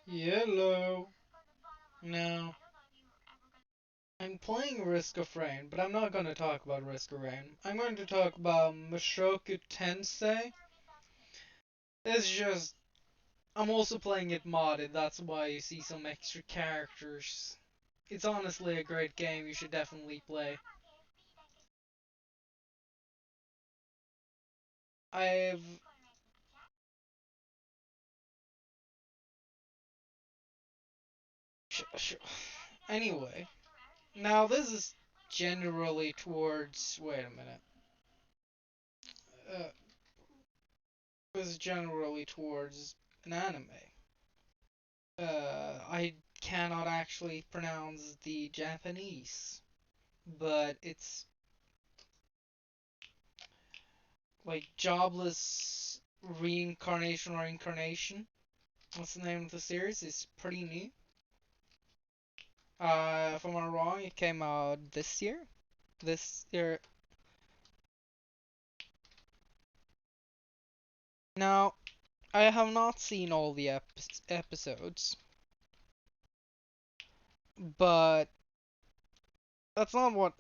Yellow. No. I'm playing Risk of Rain, but I'm not going to talk about Risk of Rain. I'm going to talk about Mushoku Tensei. It's just, I'm also playing it modded, that's why you see some extra characters. It's honestly a great game, you should definitely play. I've... Anyway, now this is generally towards... Wait a minute. Uh, this is generally towards an anime. I cannot actually pronounce the Japanese, but it's like Jobless Reincarnation or Incarnation. What's the name of the series? It's pretty new. If I'm not wrong, it came out this year. This year. Now, I have not seen all the episodes, but that's not what.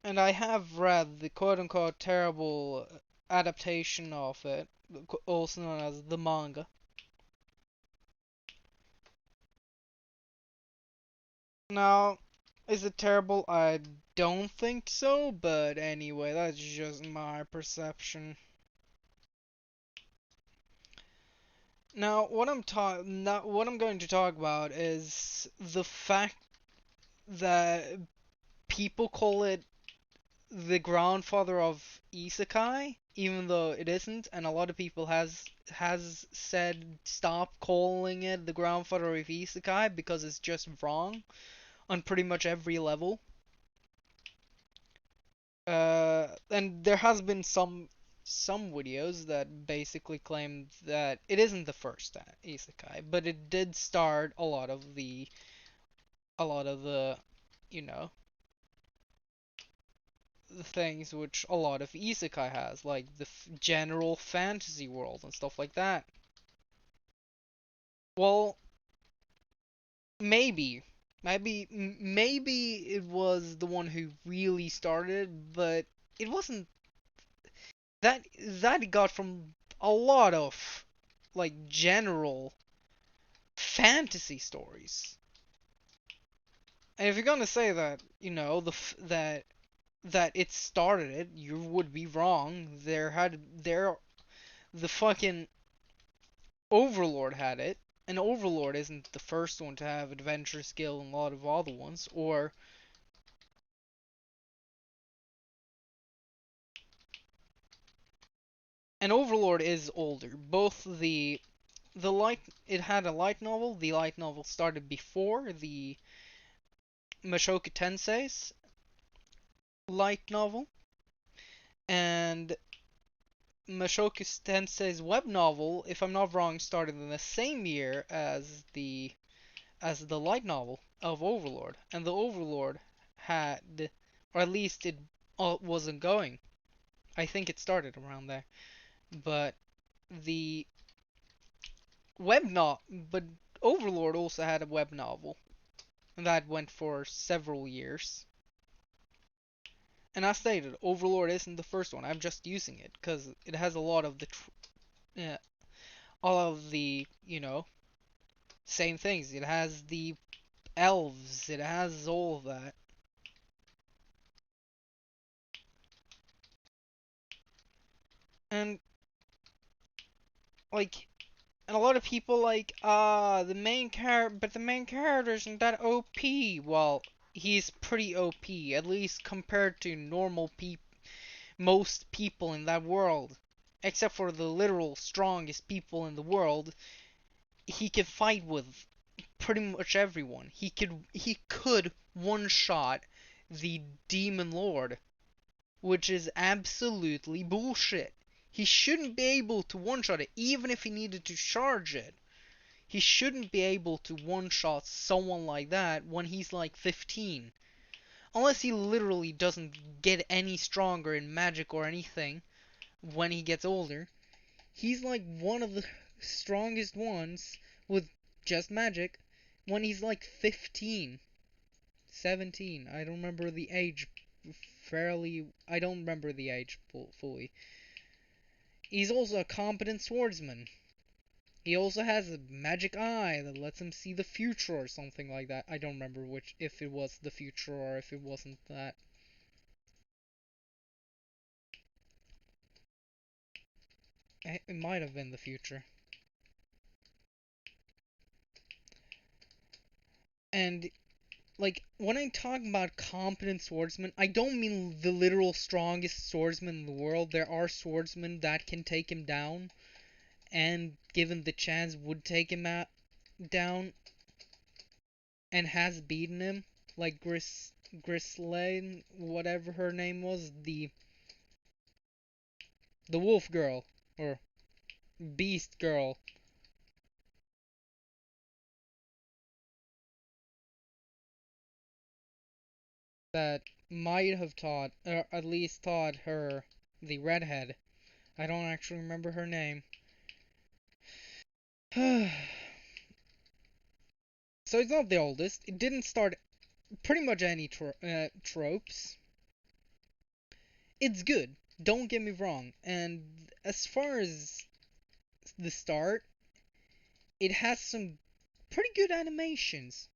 And I have read the quote-unquote terrible adaptation of it, also known as the manga. Now, is it terrible? I don't think so, but anyway, that's just my perception. Now, what I'm going to talk about is the fact that people call it the grandfather of isekai, even though it isn't, and a lot of people has said stop calling it the grandfather of isekai because it's just wrong on pretty much every level. And there has been some videos that basically claim that it isn't the first isekai, but it did start a lot of the, you know, the things which a lot of isekai has, like the general fantasy world and stuff like that. Well, maybe, maybe it was the one who really started, but it wasn't that it got from a lot of like general fantasy stories. And if you're gonna say that, that it started it, you would be wrong. The fucking overlord had it, and overlord isn't the first one to have adventure skill and a lot of other ones. Or an overlord is older. Both the light it had a light novel. The light novel started before the Mashoku Tensei's light novel, and Mashoku Tensei's web novel, if I'm not wrong, started in the same year as the light novel of Overlord, and the Overlord had, or at least it wasn't going. I think it started around there, but the but Overlord also had a web novel that went for several years. And as stated, Overlord isn't the first one. I'm just using it because it has a lot of uh, all of the same things. It has the elves. It has all of that. And like, and a lot of people like, but the main character isn't that OP. Well, he's pretty OP, at least compared to most people in that world. Except for the literal strongest people in the world, he can fight with pretty much everyone. He could one shot the Demon Lord, which is absolutely bullshit. He shouldn't be able to one shot it, even if he needed to charge it. He shouldn't be able to one shot someone like that when he's like 15. Unless he literally doesn't get any stronger in magic or anything when he gets older. He's like one of the strongest ones with just magic, when he's like 15, 17. I don't remember the age I don't remember the age fully. He's also a competent swordsman. He also has a magic eye that lets him see the future or something like that. I don't remember if it was the future or if it wasn't that. It might have been the future. And like when I talk about competent swordsmen, I don't mean the literal strongest swordsman in the world. There are swordsmen that can take him down, and given the chance would take him down, and has beaten him, like Grislane, whatever her name was, the wolf girl or beast girl that might have taught, or at least taught her, the redhead. I don't actually remember her name. So it's not the oldest. It didn't start pretty much any tropes. It's good. Don't get me wrong. And as far as the start, it has some pretty good animations.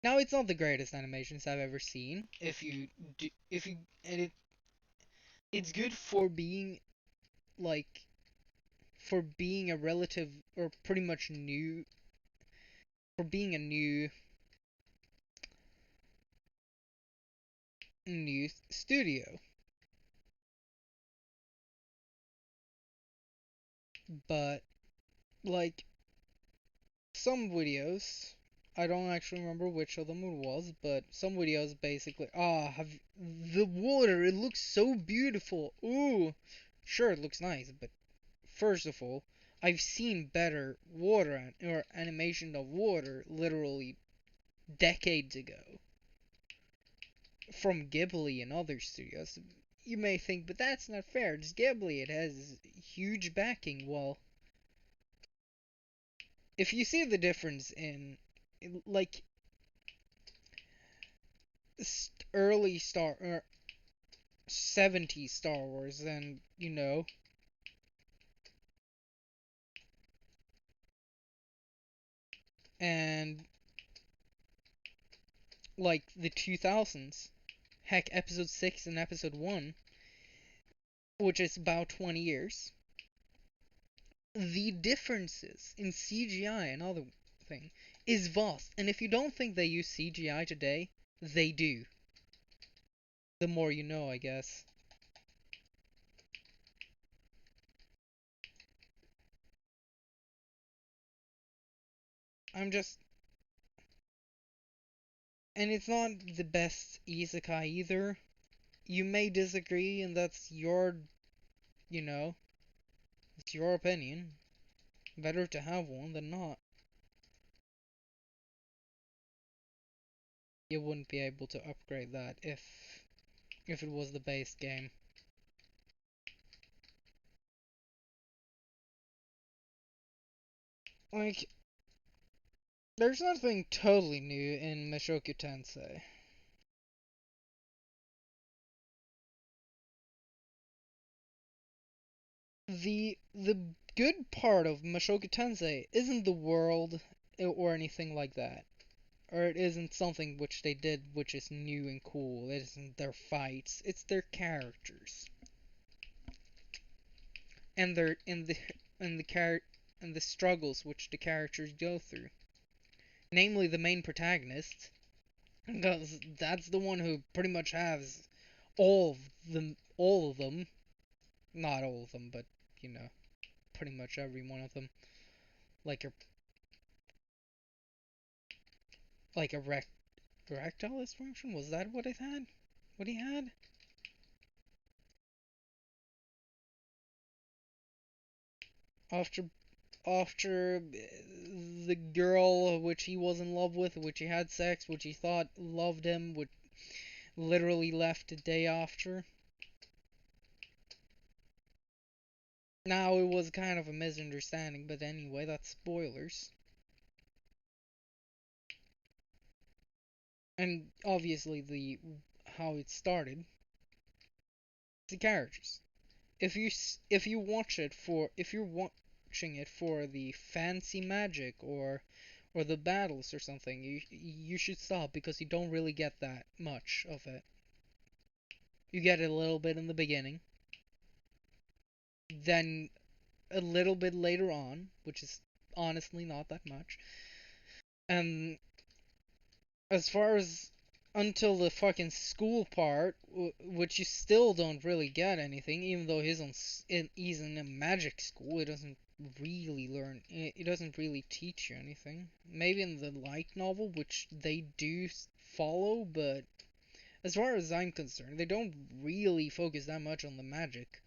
Now it's not the greatest animations I've ever seen. If you, and it's good for being like for being a relative or pretty much new for being a new studio. But like some videos, I don't actually remember which of them it was, but some videos basically, have the water, it looks so beautiful. Ooh, sure, it looks nice, but first of all, I've seen better water or animation of water literally decades ago from Ghibli and other studios. You may think, but that's not fair. It's Ghibli. It has huge backing. Well, if you see the difference in like early Star or 70s Star Wars, and and like the 2000s, heck, Episode 6 and Episode 1, which is about 20 years, the differences in CGI and other thing is vast. And if you don't think they use CGI today, they do. The more you know, I guess. I'm just. And it's not the best isekai either. You may disagree, and that's you know, it's your opinion. Better to have one than not. You wouldn't be able to upgrade that if it was the base game. Like, there's nothing totally new in Mushoku Tensei. The good part of Mushoku Tensei isn't the world or anything like that. Or it isn't something which they did which is new and cool. It isn't their fights. It's their characters. And their and the and the struggles which the characters go through. Namely the main protagonist. Because that's the one who pretty much has all of them. Not all of them, but you know, pretty much every one of them. Like a like a erectile dysfunction? Was that what it had? What he had? After the girl which he was in love with, which he had sex, which he thought loved him, which literally left a day after. Now it was kind of a misunderstanding, but anyway, that's spoilers. And obviously the how it started, the characters. If you watch it for if you're watching it for the fancy magic or the battles or something, you should stop because you don't really get that much of it. You get it a little bit in the beginning, then a little bit later on, which is honestly not that much. And as far as until the fucking school part, which you still don't really get anything, even though he's in a magic school, it doesn't really it doesn't really teach you anything. Maybe in the light novel, which they do follow, but as far as I'm concerned, they don't really focus that much on the magic.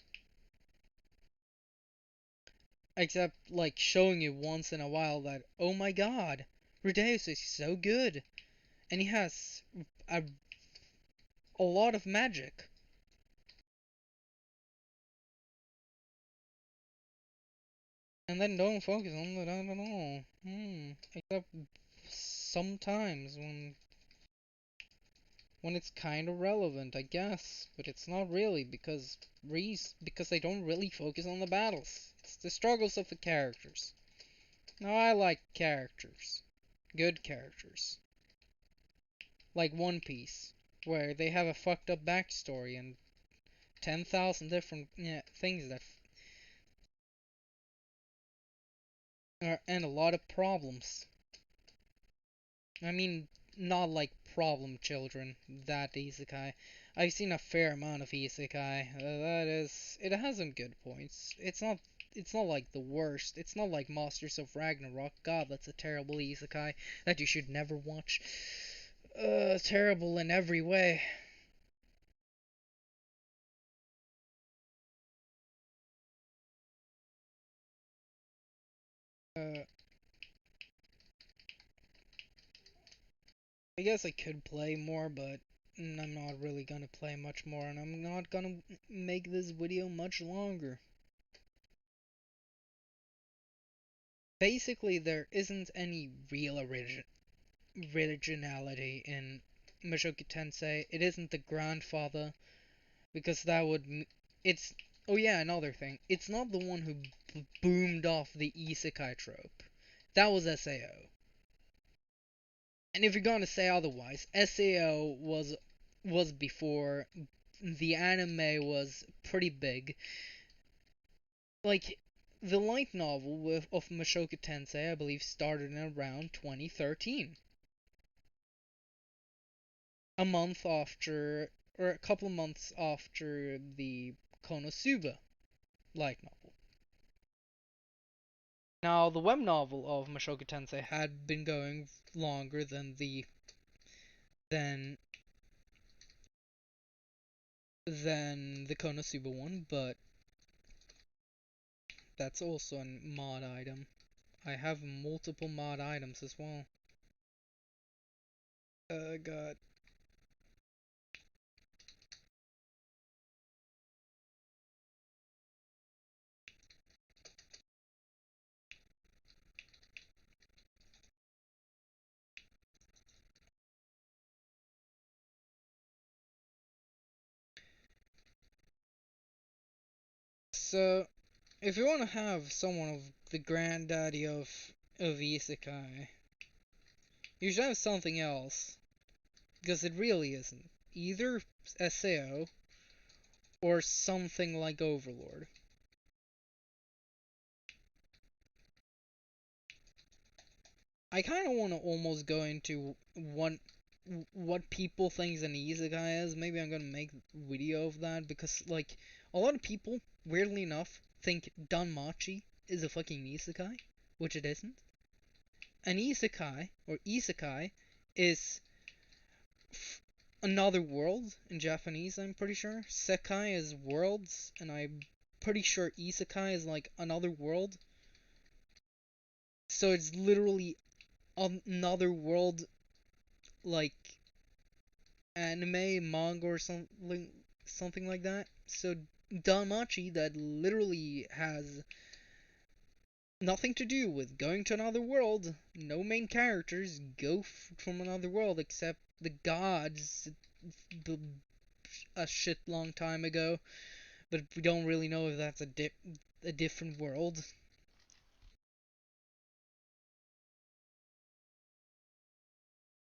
Except, like, showing you once in a while that, oh my god, Rudeus is so good, and he has a, a lot of magic. And then don't focus on that at all. Except sometimes when it's kind of relevant, I guess, but it's not really because they don't really focus on the battles. It's the struggles of the characters. Now I like characters, good characters, like One Piece, where they have a fucked up backstory and 10,000 different things that and a lot of problems. I mean, not like problem children, that isekai. I've seen a fair amount of isekai. It has some good points. It's not like the worst. It's not like Masters of Ragnarok. God, that's a terrible isekai that you should never watch. Terrible in every way. Uh, I guess I could play more, but I'm not really gonna play much more, and I'm not gonna make this video much longer. Basically, there isn't any real originality in Mushoku Tensei. It isn't the grandfather, because that would. It's. Oh, yeah, another thing. It's not the one who boomed off the isekai trope. That was SAO. And if you're gonna say otherwise, SAO was before the anime was pretty big. Like, the light novel of Mushoku Tensei, I believe, started in around 2013. A month after, or a couple of months after the Konosuba light novel. Now, the web novel of Mushoku Tensei had been going longer than than the Konosuba one, but that's also a mod item. I have multiple mod items as well. God. So, if you want to have someone of the granddaddy of isekai, you should have something else, because it really isn't. Either SAO or something like Overlord. I kind of want to almost go into what people think an isekai is. Maybe I'm gonna make a video of that because, like, a lot of people, weirdly enough, think Danmachi is a fucking isekai, which it isn't. An isekai or isekai is another world in Japanese. I'm pretty sure sekai is worlds, and I'm pretty sure isekai is like another world. So it's literally another world, like anime, manga, or something like that. So Danmachi, that literally has Nothing to do with going to another world. No main characters go from another world except the gods b- a shit long time ago. But we don't really know if that's a different world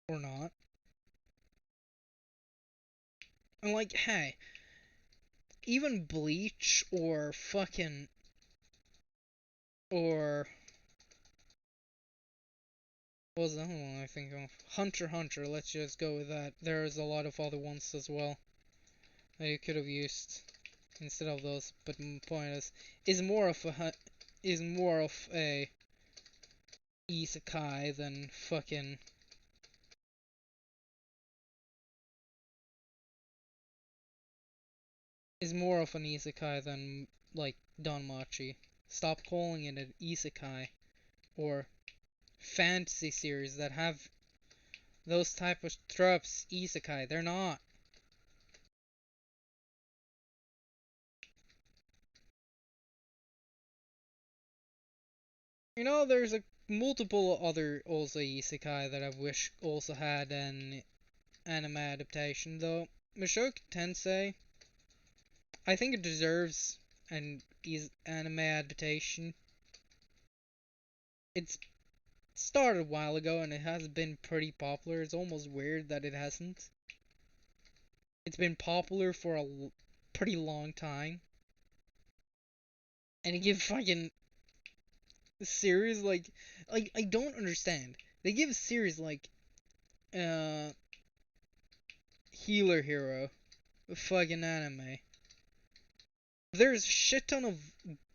or not. And like, hey, even Bleach or fucking or what was the other one I think of? Hunter x Hunter. Let's just go with that. There's a lot of other ones as well that you could have used instead of those. But the point is more of a isekai than fucking is more of an isekai than like Danmachi. Stop calling it an isekai or fantasy series that have those type of tropes. Isekai, they're not. You know, there's a multiple other also isekai that I wish also had an anime adaptation though. Mushoku Tensei, I think it deserves an anime adaptation. It's started a while ago and it has been pretty popular. It's almost weird that it hasn't. It's been popular for a pretty long time. And you give fucking series like I don't understand. They give a series like uh Healer Hero a fucking anime. There's a shit ton of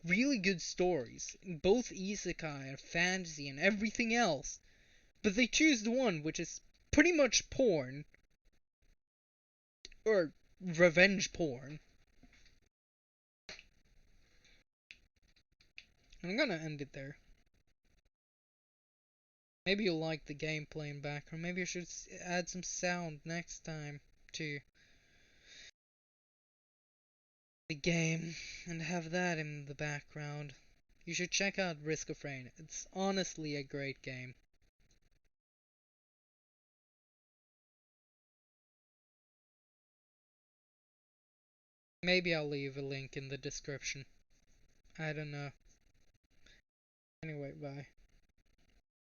really good stories, both isekai and fantasy and everything else. But they choose the one which is pretty much porn or revenge porn. I'm gonna end it there. Maybe you'll like the gameplay in background. Maybe I should add some sound next time to the game and have that in the background. You should check out Risk of Rain. It's honestly a great game. Maybe I'll leave a link in the description. I don't know. Anyway, bye.